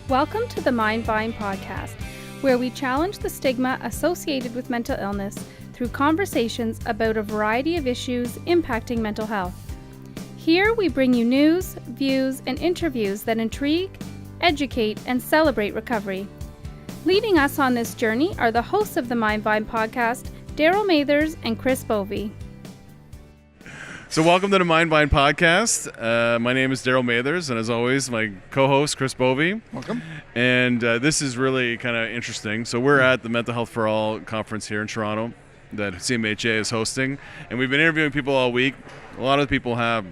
Welcome to the Mind Vine podcast, where we challenge the stigma associated with mental illness through conversations about a variety of issues impacting mental health. Here we bring you news, views, and interviews that intrigue, educate, and celebrate recovery. Leading us on this journey are the hosts of the Mind Vine podcast, Darryl Mathers and Chris Bovie. So welcome to the Mind Vine podcast. My name is Darryl Mathers, and as always, my co-host, Chris Bovie. Welcome. And this is really kind of interesting. So we're at the Mental Health for All conference here in Toronto that CMHA is hosting. And we've been interviewing people all week. A lot of people have,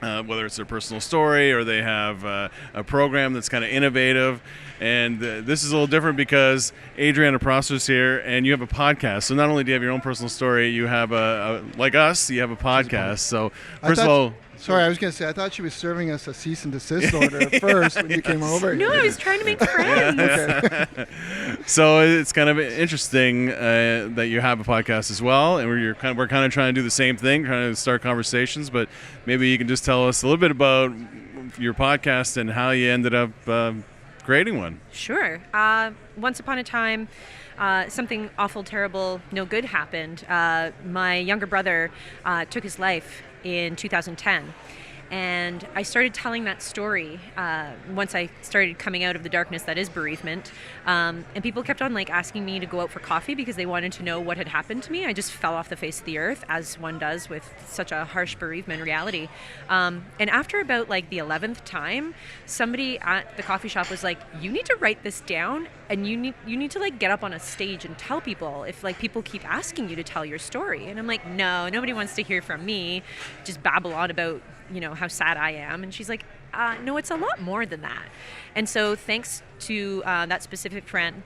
whether it's their personal story or they have a program that's kind of innovative. And this is a little different because Adrianna Prosser is here, and you have a podcast. So not only do you have your own personal story, you have like us, you have a podcast. So first of all, sorry, I was going to say, I thought she was serving us a cease and desist order at first when you came over. No, I was trying to make friends. Okay. So it's kind of interesting that you have a podcast as well, and we're kind of trying to do the same thing, trying to start conversations. But maybe you can just tell us a little bit about your podcast and how you ended up creating one. Sure. Once upon a time, something awful, terrible, no good happened. My younger brother took his life in 2010. And I started telling that story once I started coming out of the darkness that is bereavement. And people kept on asking me to go out for coffee because they wanted to know what had happened to me. I just fell off the face of the earth, as one does with such a harsh bereavement reality. And after about the 11th time, somebody at the coffee shop was like, "You need to write this down, and you need to get up on a stage and tell people if people keep asking you to tell your story." And I'm like, "No, nobody wants to hear from me. Just babble on about how sad I am." And she's like, "No, it's a lot more than that." And so thanks to that specific friend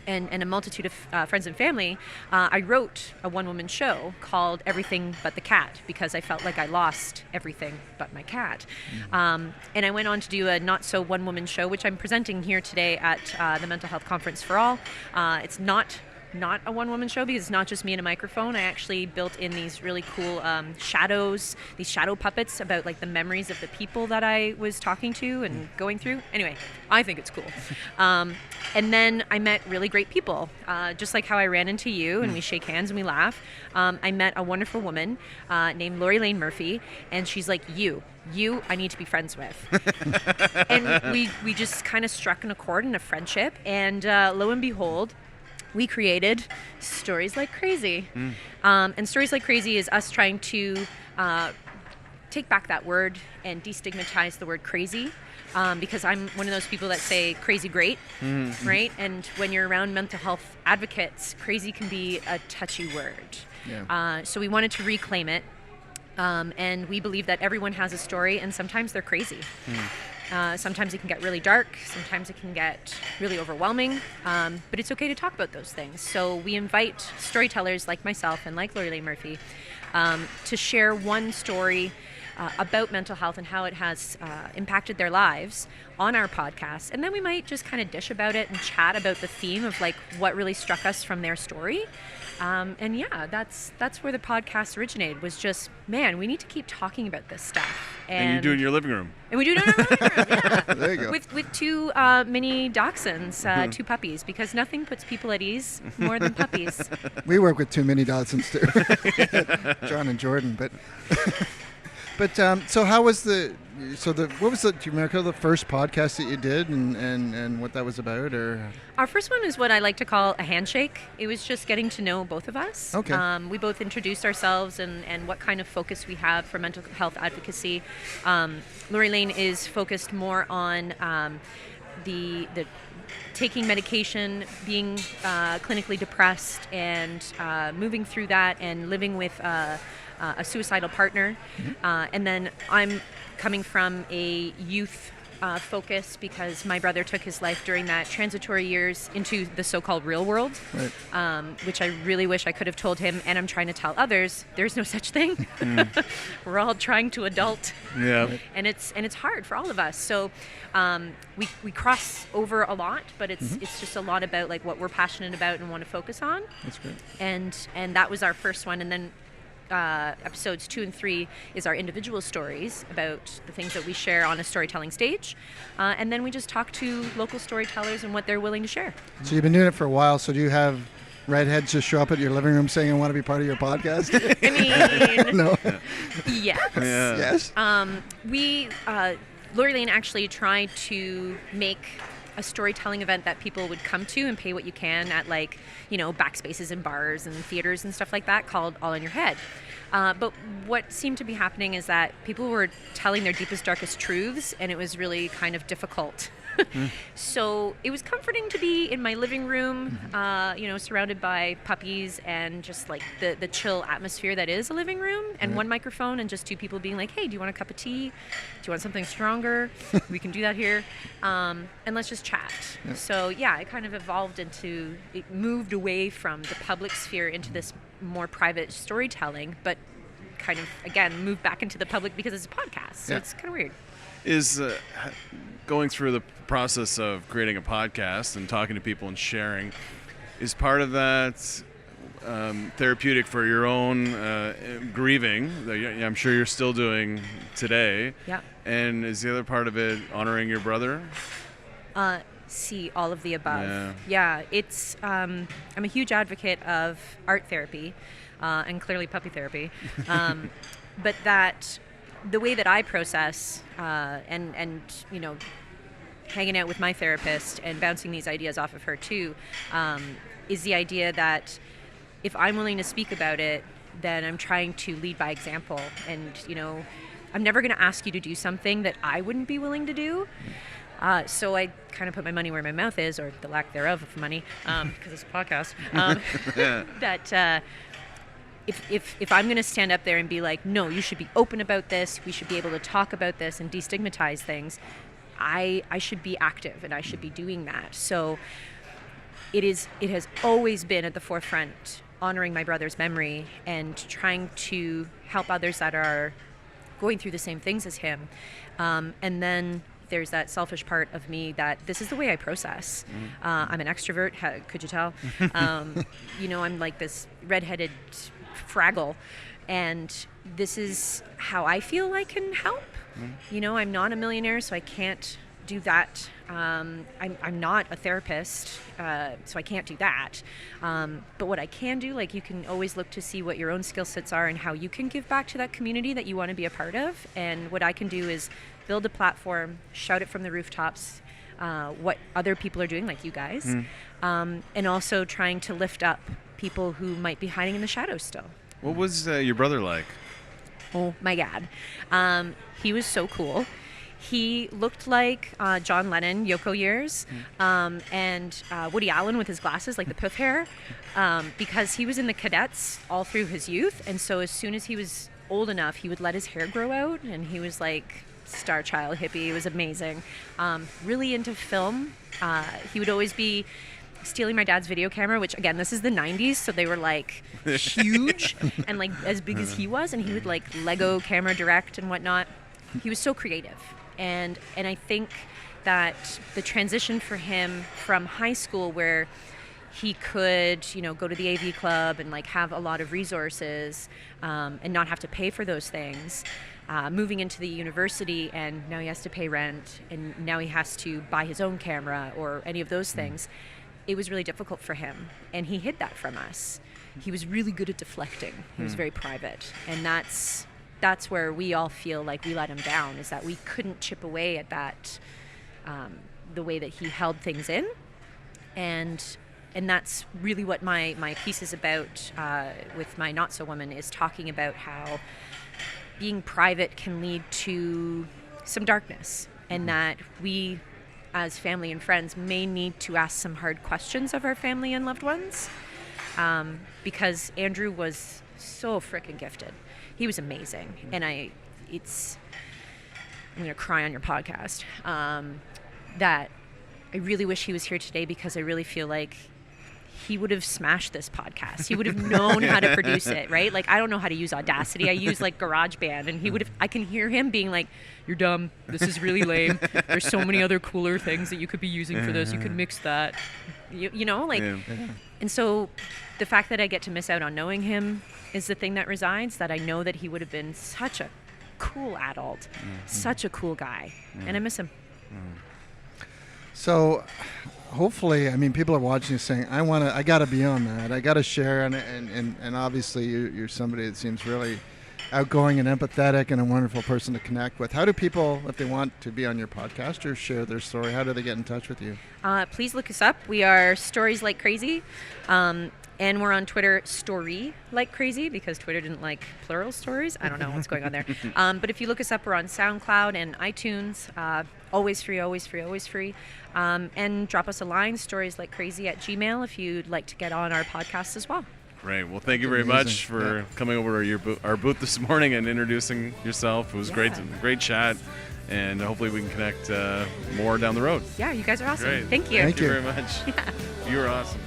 and a multitude of friends and family, I wrote a one-woman show called Everything But the Cat, because I felt like I lost everything but my cat. And I went on to do a not-so-one-woman show, which I'm presenting here today at the Mental Health Conference for All. It's not a one-woman show because it's not just me and a microphone. I actually built in these really cool shadows, these shadow puppets about the memories of the people that I was talking to and going through. Anyway, I think it's cool. And then I met really great people, just like how I ran into you and we shake hands and we laugh. I met a wonderful woman named Lori Lane Murphy, and she's like, you I need to be friends with. And we just kind of struck an accord in a friendship, and lo and behold, we created Stories Like Crazy. And Stories Like Crazy is us trying to take back that word and destigmatize the word crazy, because I'm one of those people that say crazy great, right? And when you're around mental health advocates, crazy can be a touchy word. Yeah. So we wanted to reclaim it, and we believe that everyone has a story, and sometimes they're crazy. Sometimes it can get really dark, sometimes it can get really overwhelming, but it's okay to talk about those things. So we invite storytellers like myself and like Lori Lane Murphy to share one story about mental health and how it has impacted their lives on our podcast. And then we might just kind of dish about it and chat about the theme of what really struck us from their story. And yeah, that's where the podcast originated, was just, man, we need to keep talking about this stuff. And you do it in your living room. And we do it in our living room, yeah. There you go. With two mini dachshunds, two puppies, because nothing puts people at ease more than puppies. We work with 2 mini dachshunds too, John and Jordan. But so how was do you remember the first podcast that you did and what that was about? Or our first one is what I like to call a handshake. It was just getting to know both of us. Okay. We both introduced ourselves and what kind of focus we have for mental health advocacy. Lori Lane is focused more on the taking medication, being clinically depressed, and moving through that and living with a suicidal partner. And then I'm coming from a youth focus, because my brother took his life during that transitory years into the so-called real world, right. Which I really wish I could have told him, and I'm trying to tell others, there's no such thing. We're all trying to adult, and it's hard for all of us. So we cross over a lot, but it's just a lot about what we're passionate about and want to focus on. That's great. And that was our first one, and then episodes 2 and 3 is our individual stories about the things that we share on a storytelling stage. And then we just talk to local storytellers and what they're willing to share. So you've been doing it for a while. So do you have redheads just show up at your living room saying, I want to be part of your podcast? I mean, No. yes. Yeah. Yes? Lori Lane actually tried to make a storytelling event that people would come to and pay what you can at, like, backspaces and bars and theaters and stuff like that, called All in Your Head. But what seemed to be happening is that people were telling their deepest, darkest truths, and it was really kind of difficult. So it was comforting to be in my living room, surrounded by puppies and just like the chill atmosphere that is a living room, and one microphone and just two people being like, hey, do you want a cup of tea? Do you want something stronger? We can do that here. And let's just chat. Yeah. So yeah, it kind of evolved into, it moved away from the public sphere into this more private storytelling, but kind of, again, moved back into the public because it's a podcast. So it's kind of weird. Is going through the process of creating a podcast and talking to people and sharing, is part of that therapeutic for your own grieving that I'm sure you're still doing today? Yeah. And is the other part of it honoring your brother? See, all of the above. Yeah, it's I'm a huge advocate of art therapy and clearly puppy therapy, but that the way that I process and hanging out with my therapist and bouncing these ideas off of her too, is the idea that if I'm willing to speak about it, then I'm trying to lead by example. And, I'm never going to ask you to do something that I wouldn't be willing to do. So I kind of put my money where my mouth is, or the lack thereof of money, because it's a podcast. That if I'm going to stand up there and be like, no, you should be open about this, we should be able to talk about this and destigmatize things, I should be active and I should be doing that. So it has always been at the forefront, honoring my brother's memory and trying to help others that are going through the same things as him. And then there's that selfish part of me that this is the way I process. I'm an extrovert, could you tell? I'm like this redheaded Fraggle, and this is how I feel I can help. I'm not a millionaire, so I can't do that. I'm not a therapist, so I can't do that. But what I can do, like, you can always look to see what your own skill sets are and how you can give back to that community that you want to be a part of. And what I can do is build a platform, shout it from the rooftops, what other people are doing, like you guys, and also trying to lift up people who might be hiding in the shadows still. What was your brother like? Oh my God. He was so cool. He looked like John Lennon, Yoko years, and Woody Allen with his glasses, like the poof hair, because he was in the cadets all through his youth. And so as soon as he was old enough, he would let his hair grow out, and he was like star child hippie. It was amazing. Really into film. He would always be stealing my dad's video camera, which, again, this is the 90s, so they were like huge and like as big as he was, and he would like Lego camera direct and whatnot. He was so creative, and I think that the transition for him from high school, where he could go to the AV club and like have a lot of resources and not have to pay for those things, moving into the university, and now he has to pay rent, and now he has to buy his own camera or any of those things. It was really difficult for him, and he hid that from us. He was really good at deflecting. He was very private, and that's where we all feel like we let him down, is that we couldn't chip away at that, the way that he held things in, and that's really what my piece is about with my Not So Woman, is talking about how being private can lead to some darkness, and that we, as family and friends, may need to ask some hard questions of our family and loved ones, because Andrew was so freaking gifted. He was amazing, and I'm gonna cry on your podcast, that I really wish he was here today, because I really feel like he would have smashed this podcast. He would have known how to produce it, right? Like, I don't know how to use Audacity. I use like GarageBand, and he would have, I can hear him being like, "You're dumb. This is really lame. There's so many other cooler things that you could be using for this. You could mix that." You know, like, and so the fact that I get to miss out on knowing him is the thing that resides, that I know that he would have been such a cool adult, such a cool guy, and I miss him. So hopefully, I mean, people are watching you saying, I got to be on that. I got to share. And obviously you're somebody that seems really outgoing and empathetic and a wonderful person to connect with. How do people, if they want to be on your podcast or share their story, how do they get in touch with you? Please look us up. We are Stories Like Crazy. And we're on Twitter, Story Like Crazy, because Twitter didn't like plural stories. I don't know what's going on there. But if you look us up, we're on SoundCloud and iTunes. Always free, always free, always free. And drop us a line, storieslikeCrazy@gmail.com, if you'd like to get on our podcast as well. Great. Well, thank you very much for coming over to our booth this morning and introducing yourself. It was great chat. And hopefully we can connect more down the road. Yeah, you guys are awesome. Great. Thank you. Thank you very much. Yeah. You were awesome.